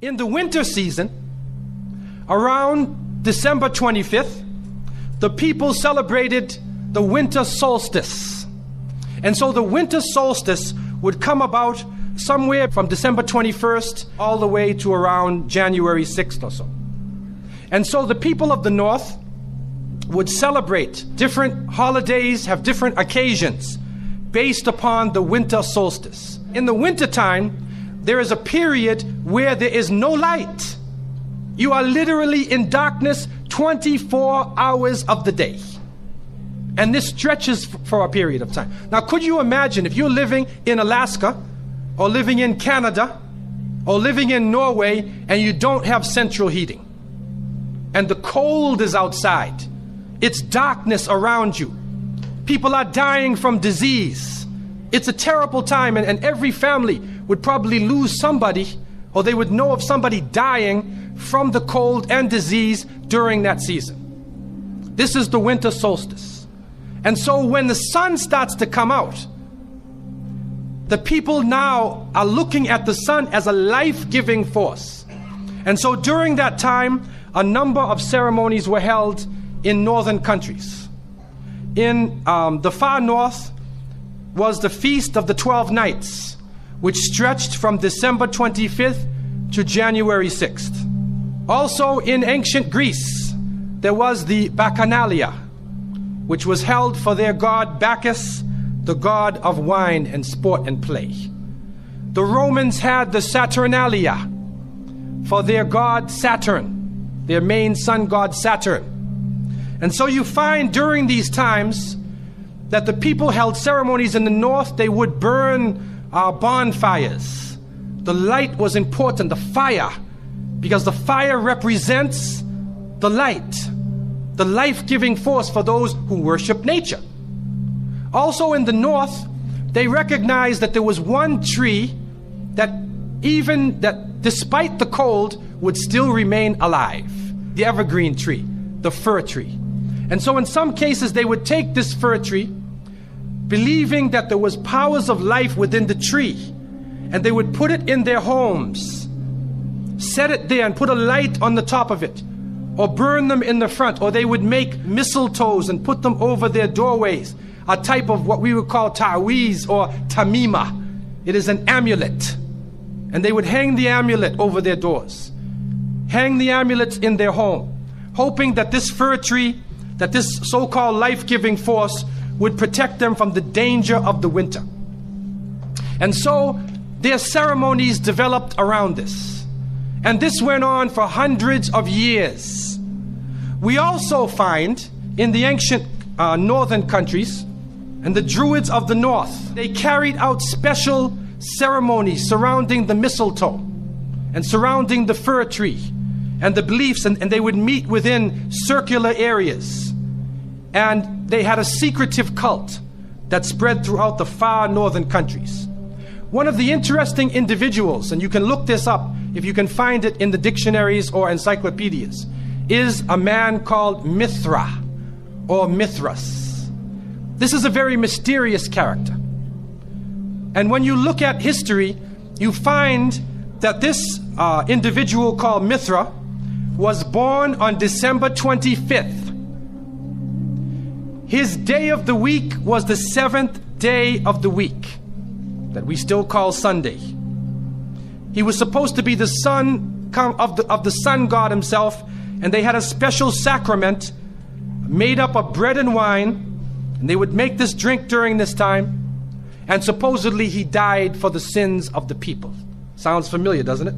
In the winter season, around December 25th, the people celebrated the winter solstice. And so the winter solstice would come about somewhere from December 21st all the way to around January 6th or so. And so the people of the north would celebrate different holidays, have different occasions based upon the winter solstice. In the wintertime, there is a period where there is no light. You are literally in darkness 24 hours of the day. And this stretches for a period of time. Now, could you imagine if you're living in Alaska or living in Canada or living in Norway and you don't have central heating and the cold is outside? It's darkness around you. People are dying from disease. It's a terrible time, and every family would probably lose somebody, or they would know of somebody dying from the cold and disease during that season. This is the winter solstice. And so when the sun starts to come out, the people now are looking at the sun as a life-giving force. And so during that time, a number of ceremonies were held in northern countries. In the far north was the Feast of the 12 Nights, which stretched from December 25th to January 6th. Also in ancient Greece, there was the Bacchanalia, which was held for their god Bacchus, the god of wine and sport and play. The Romans had the Saturnalia for their god Saturn, their main sun god Saturn. And so you find during these times that the people held ceremonies in the north. They would burn bonfires. The light was important, the fire, because the fire represents the light, the life-giving force for those who worship nature. Also in the north, they recognized that there was one tree that despite the cold would still remain alive, the evergreen tree, the fir tree. And so in some cases they would take this fir tree, believing that there was powers of life within the tree, and they would put it in their homes, set it there and put a light on the top of it, or burn them in the front, or they would make mistletoes and put them over their doorways, a type of what we would call ta'weez or tamima. It is an amulet, and they would hang the amulet over their doors, hang the amulets in their home, hoping that this fir tree, that this so-called life-giving force would protect them from the danger of the winter. And so their ceremonies developed around this. And this went on for hundreds of years. We also find in the ancient northern countries, and the Druids of the north, they carried out special ceremonies surrounding the mistletoe and surrounding the fir tree and the beliefs, and they would meet within circular areas. And they had a secretive cult that spread throughout the far northern countries. One of the interesting individuals, and you can look this up if you can find it in the dictionaries or encyclopedias, is a man called Mithra or Mithras. This is a very mysterious character. And when you look at history, you find that this individual called Mithra was born on December 25th. His day of the week was the 7th day of the week, that we still call Sunday. He was supposed to be the son of the sun god himself, and they had a special sacrament made up of bread and wine, and they would make this drink during this time, and supposedly he died for the sins of the people. Sounds familiar, doesn't it?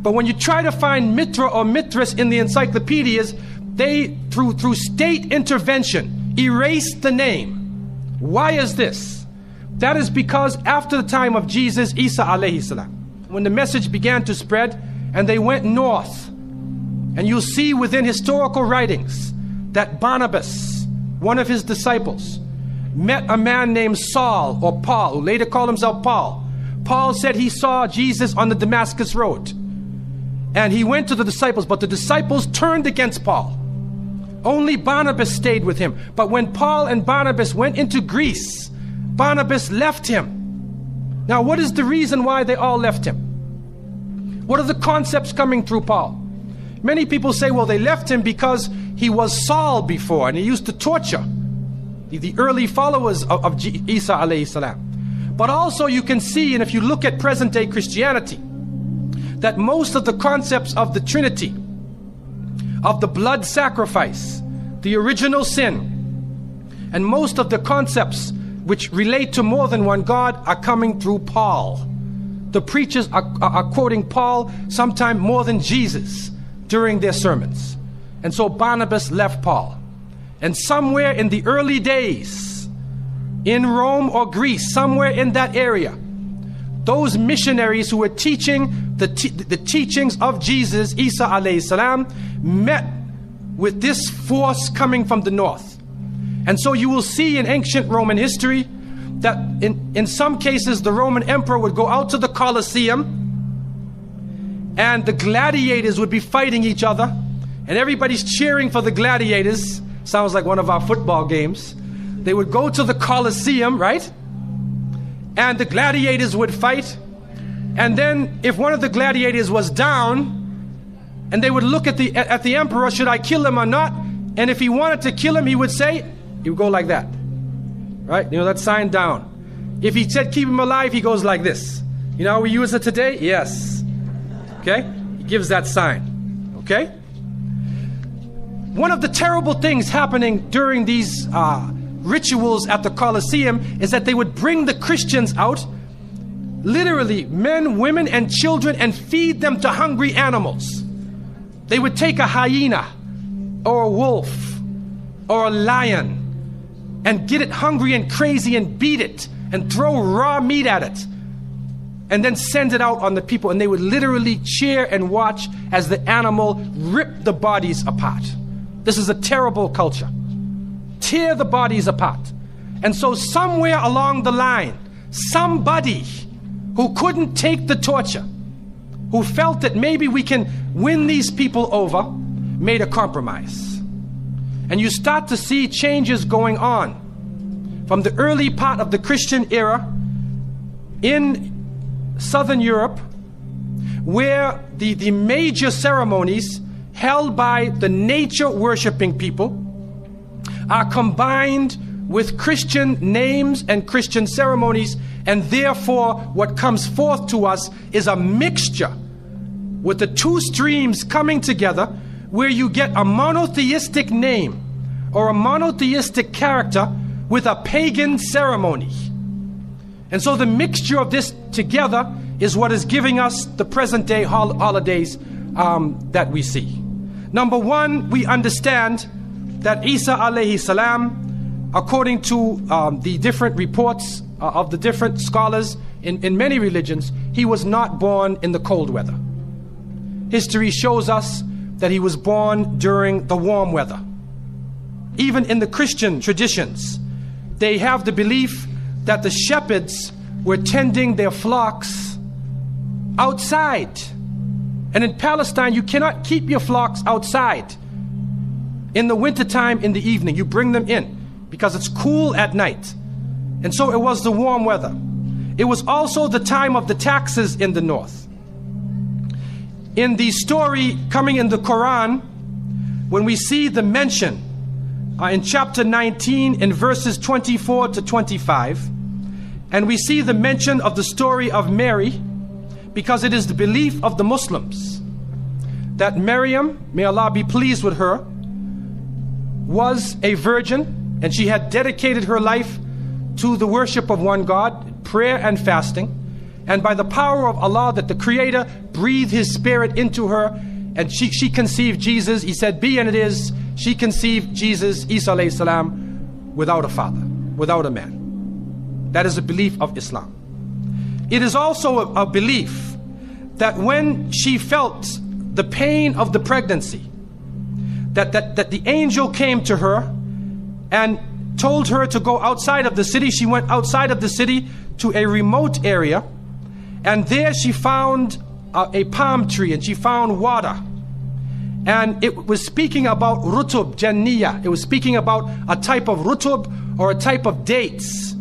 But when you try to find Mithra or Mithras in the encyclopedias, they, through state intervention, erased the name. Why is this? That is because after the time of Jesus, Isa alayhi salam, when the message began to spread and they went north, and you'll see within historical writings that Barnabas, one of his disciples, met a man named Saul or Paul, who later called himself Paul. Paul said he saw Jesus on the Damascus road, and he went to the disciples, but the disciples turned against Paul. Only Barnabas stayed with him. But when Paul and Barnabas went into Greece, Barnabas left him. Now, what is the reason why they all left him? What are the concepts coming through Paul? Many people say, well, they left him because he was Saul before and he used to torture the early followers of Isa alayhi salam. But also you can see, and if you look at present day Christianity, that most of the concepts of the Trinity, of the blood sacrifice, the original sin, and most of the concepts which relate to more than one God are coming through Paul. The preachers are quoting Paul sometime more than Jesus during their sermons. And so Barnabas left Paul. And somewhere in the early days, in Rome or Greece, somewhere in that area, those missionaries who were teaching the teachings of Jesus, Isa alayhi salam, met with this force coming from the north. And so you will see in ancient Roman history that in some cases the Roman emperor would go out to the Colosseum and the gladiators would be fighting each other and everybody's cheering for the gladiators. Sounds like one of our football games. They would go to the Colosseum, right? And the gladiators would fight. And then if one of the gladiators was down, and they would look at the emperor, should I kill him or not? And if he wanted to kill him, he would go like that. Right? You know that sign, down. If he said keep him alive, he goes like this. You know how we use it today? Yes. Okay? He gives that sign. Okay? One of the terrible things happening during these rituals at the Colosseum is that they would bring the Christians out, literally men, women, and children, and feed them to hungry animals. They would take a hyena or a wolf or a lion and get it hungry and crazy and beat it and throw raw meat at it and then send it out on the people, and they would literally cheer and watch as the animal ripped the bodies apart. This is a terrible culture. Tear the bodies apart. And so somewhere along the line, somebody who couldn't take the torture, who felt that maybe we can win these people over, made a compromise. And you start to see changes going on from the early part of the Christian era in Southern Europe, where the major ceremonies held by the nature worshiping people are combined with Christian names and Christian ceremonies, and therefore what comes forth to us is a mixture with the two streams coming together, where you get a monotheistic name or a monotheistic character with a pagan ceremony. And so the mixture of this together is what is giving us the present day holidays that we see. Number one, we understand that Isa alayhi salam, according to the different reports of the different scholars in many religions, he was not born in the cold weather. History shows us that he was born during the warm weather. Even in the Christian traditions, they have the belief that the shepherds were tending their flocks outside. And in Palestine, you cannot keep your flocks outside. In the wintertime, in the evening, you bring them in because it's cool at night. And so it was the warm weather. It was also the time of the taxes in the north. In the story coming in the Quran, when we see the mention in chapter 19 in verses 24 to 25, and we see the mention of the story of Mary, because it is the belief of the Muslims that Maryam, may Allah be pleased with her, was a virgin, and she had dedicated her life to the worship of one God, prayer and fasting, and by the power of Allah, that the Creator breathed His Spirit into her, and she conceived Jesus. He said, be, and it is. She conceived Jesus, Isa alayhi salam, without a father, without a man. That is a belief of Islam. It is also a belief that when she felt the pain of the pregnancy, that the angel came to her and told her to go outside of the city. She went outside of the city to a remote area, and there she found a palm tree, and she found water. And it was speaking about rutub, janniya. It was speaking about a type of rutub, or a type of dates.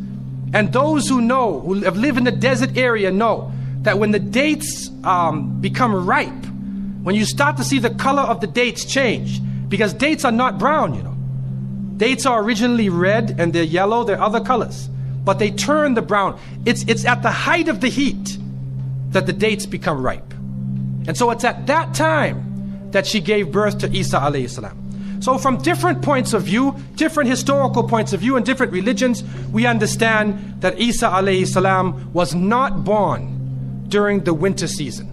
And those who know, who have lived in the desert area, know that when the dates become ripe, when you start to see the color of the dates change, because dates are not brown, you know. Dates are originally red and they're yellow, they're other colors, but they turn the brown. It's at the height of the heat that the dates become ripe. And so it's at that time that she gave birth to Isa alayhi salam. So from different points of view, different historical points of view and different religions, we understand that Isa alayhi salam was not born during the winter season.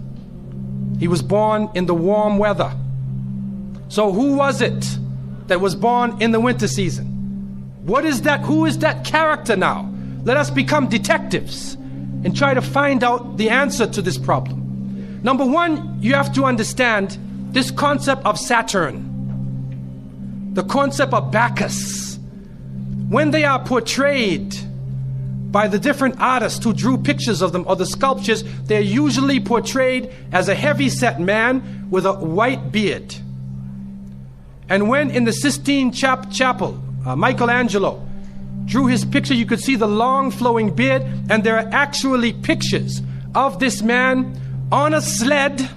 He was born in the warm weather. So who was it that was born in the winter season? What is that? Who is that character now? Let us become detectives and try to find out the answer to this problem. Number one, you have to understand this concept of Saturn, the concept of Bacchus. When they are portrayed by the different artists who drew pictures of them or the sculptures, they're usually portrayed as a heavy-set man with a white beard. And when in the Sistine Chapel, Michelangelo drew his picture, you could see the long flowing beard, and there are actually pictures of this man on a sled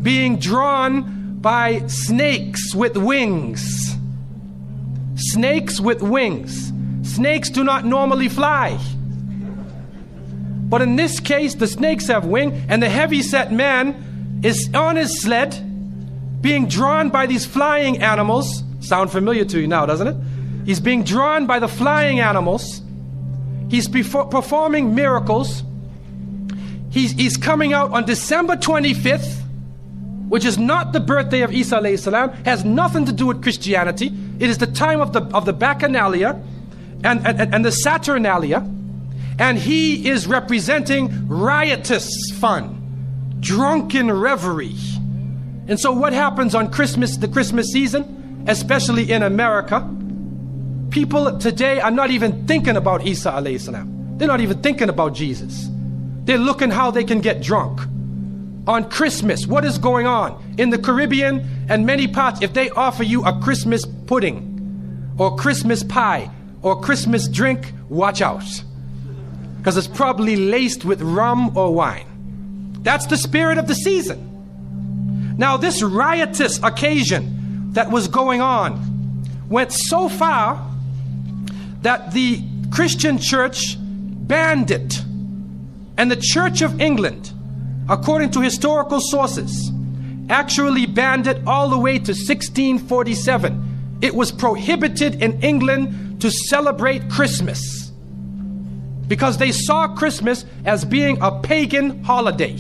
being drawn by snakes with wings. Snakes with wings. Snakes do not normally fly. But in this case, the snakes have wings, and the heavy-set man is on his sled being drawn by these flying animals. Sound familiar to you now, doesn't it? He's being drawn by the flying animals. He's performing miracles. He's coming out on December 25th, which is not the birthday of Isa alayhi salam, has nothing to do with Christianity. It is the time of the Bacchanalia and the Saturnalia, and he is representing riotous fun, drunken revelry. And so what happens on Christmas, the Christmas season, especially in America, people today are not even thinking about Isa alayhi salam. They're not even thinking about Jesus. They're looking how they can get drunk. On Christmas, what is going on? In the Caribbean and many parts, if they offer you a Christmas pudding or Christmas pie or Christmas drink, watch out. Because it's probably laced with rum or wine. That's the spirit of the season. Now, this riotous occasion that was going on went so far that the Christian church banned it. And the Church of England, according to historical sources, actually banned it all the way to 1647. It was prohibited in England to celebrate Christmas because they saw Christmas as being a pagan holiday.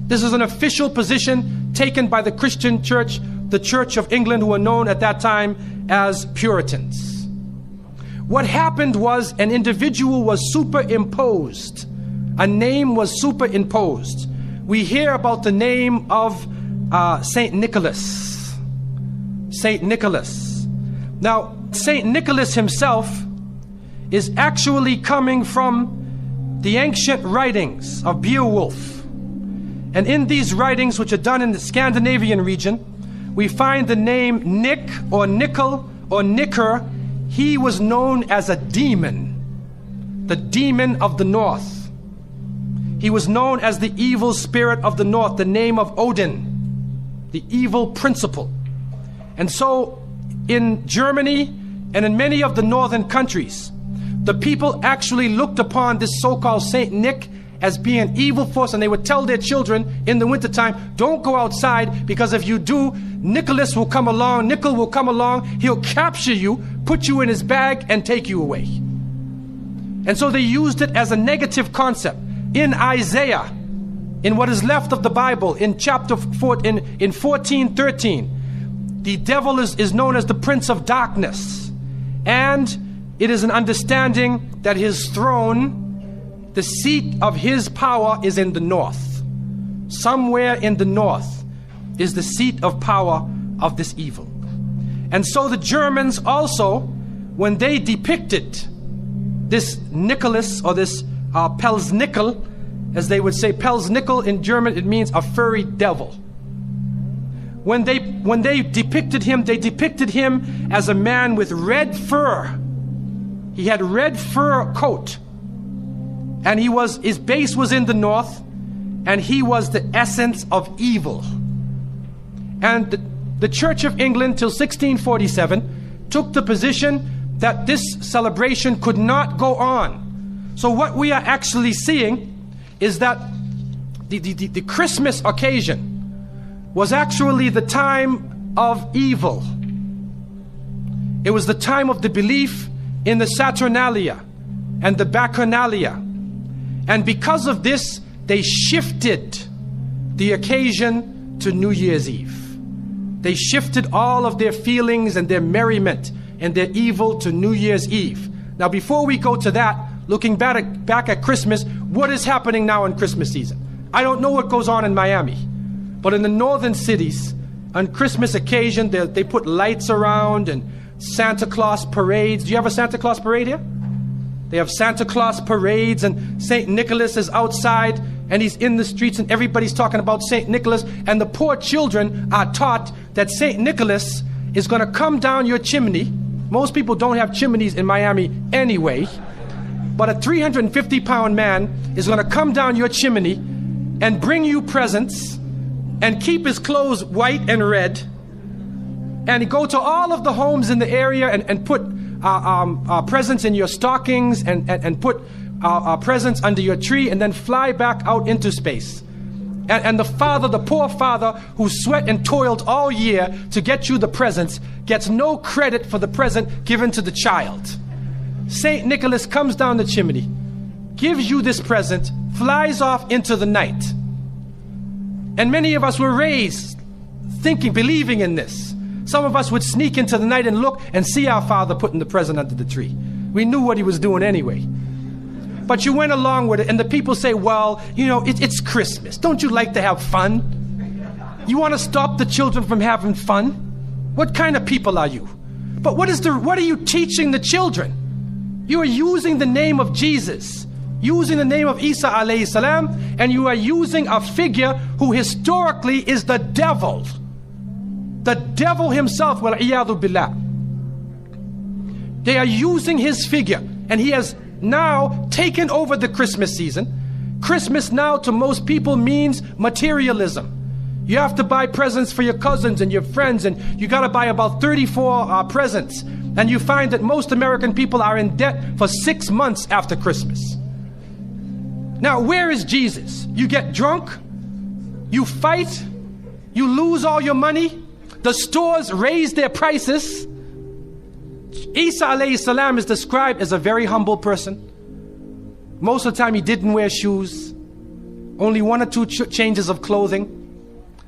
This is an official position taken by the Christian church, the Church of England, who were known at that time as Puritans. What happened was an individual was superimposed. A name was superimposed. We hear about the name of Saint Nicholas. Saint Nicholas. Now, Saint Nicholas himself is actually coming from the ancient writings of Beowulf. And in these writings, which are done in the Scandinavian region, we find the name Nick or Nickel or Nicker. He was known as a demon, the demon of the north. He was known as the evil spirit of the north, the name of Odin, the evil principle. And so in Germany and in many of the northern countries, the people actually looked upon this so-called Saint Nick as being an evil force, and they would tell their children in the wintertime, don't go outside, because if you do, Nicholas will come along, Nickel will come along, he'll capture you, put you in his bag, and take you away. And so they used it as a negative concept. In Isaiah, in what is left of the Bible, in chapter 4, in 14:13, the devil is known as the prince of darkness. And it is an understanding that his throne, the seat of his power, is in the north. Somewhere in the north is the seat of power of this evil. And so the Germans also, when they depicted this Nicholas, or this Pelsnickel, as they would say, Pelsnickel in German, it means a furry devil. When they depicted him, they depicted him as a man with red fur. He had red fur coat. And his base was in the north, and he was the essence of evil. And the Church of England till 1647 took the position that this celebration could not go on. So what we are actually seeing is that the Christmas occasion was actually the time of evil. It was the time of the belief in the Saturnalia and the Bacchanalia. And because of this, they shifted the occasion to New Year's Eve. They shifted all of their feelings and their merriment and their evil to New Year's Eve. Now, before we go to that, looking back at Christmas, what is happening now in Christmas season? I don't know what goes on in Miami, but in the northern cities, on Christmas occasion, they put lights around and Santa Claus parades. Do you have a Santa Claus parade here? They have Santa Claus parades, and St. Nicholas is outside and he's in the streets and everybody's talking about St. Nicholas, and the poor children are taught that St. Nicholas is going to come down your chimney. Most people don't have chimneys in Miami anyway, but a 350-pound man is going to come down your chimney and bring you presents and keep his clothes white and red, and go to all of the homes in the area and put presents in your stockings and put presents under your tree, and then fly back out into space. And the father, the poor father who sweat and toiled all year to get you the presents, gets no credit for the present given to the child. St. Nicholas comes down the chimney, gives you this present, flies off into the night. And many of us were raised thinking, believing in this. Some of us would sneak into the night and look and see our father putting the present under the tree. We knew what he was doing anyway. But you went along with it, and the people say, well, you know, it's Christmas. Don't you like to have fun? You want to stop the children from having fun? What kind of people are you? But what are you teaching the children? You are using the name of Jesus, using the name of Isa alayhi salam, and you are using a figure who historically is the devil. The devil himself, wal-iyadhu billah. They are using his figure, and he has now taken over the Christmas season. Christmas now to most people means materialism. You have to buy presents for your cousins and your friends, and you got to buy about 34 presents. And you find that most American people are in debt for 6 months after Christmas. Now, where is Jesus? You get drunk, you fight, you lose all your money, the stores raise their prices. Isa alayhi salam is described as a very humble person. Most of the time he didn't wear shoes, only 1 or 2 changes of clothing.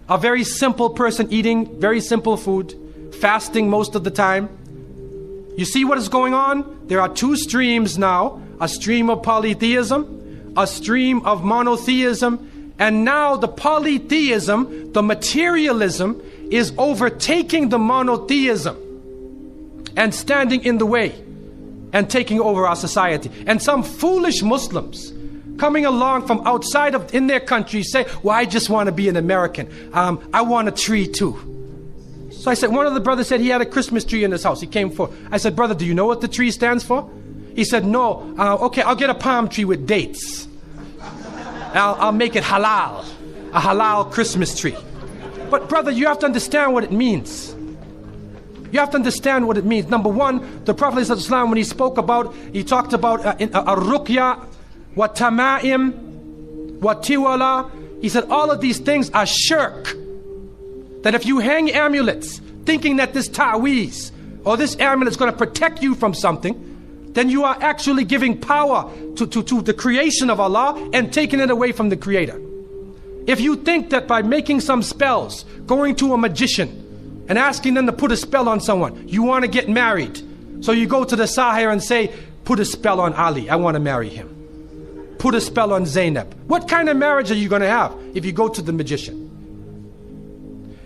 A very simple person, eating very simple food, fasting most of the time. You see what is going on? There are 2 streams now, a stream of polytheism, a stream of monotheism, and now the polytheism, the materialism, is overtaking the monotheism and standing in the way and taking over our society. And some foolish Muslims coming along from outside of in their country say, well, I just want to be an American. I want a tree too. So I said, one of the brothers said he had a Christmas tree in his house. He came for. I said, brother, do you know what the tree stands for? He said, no. Okay, I'll get a palm tree with dates. I'll make it halal, a halal Christmas tree. But brother, you have to understand what it means. You have to understand what it means. Number one, the Prophet ﷺ, when he spoke about, he talked about ar-ruqya, wa tama'im, wa tiwala. He said all of these things are shirk. That if you hang amulets thinking that this ta'weez or this amulet is going to protect you from something, then you are actually giving power to the creation of Allah and taking it away from the Creator. If you think that by making some spells, going to a magician and asking them to put a spell on someone, you want to get married, so you go to the Sahir and say, put a spell on Ali, I want to marry him. Put a spell on Zainab. What kind of marriage are you going to have if you go to the magician?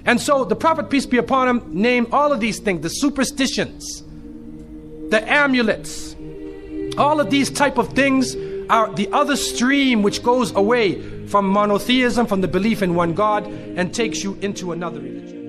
And so the Prophet, peace be upon him, named all of these things, the superstitions, the amulets, all of these type of things are the other stream which goes away from monotheism, from the belief in one God, and takes you into another religion.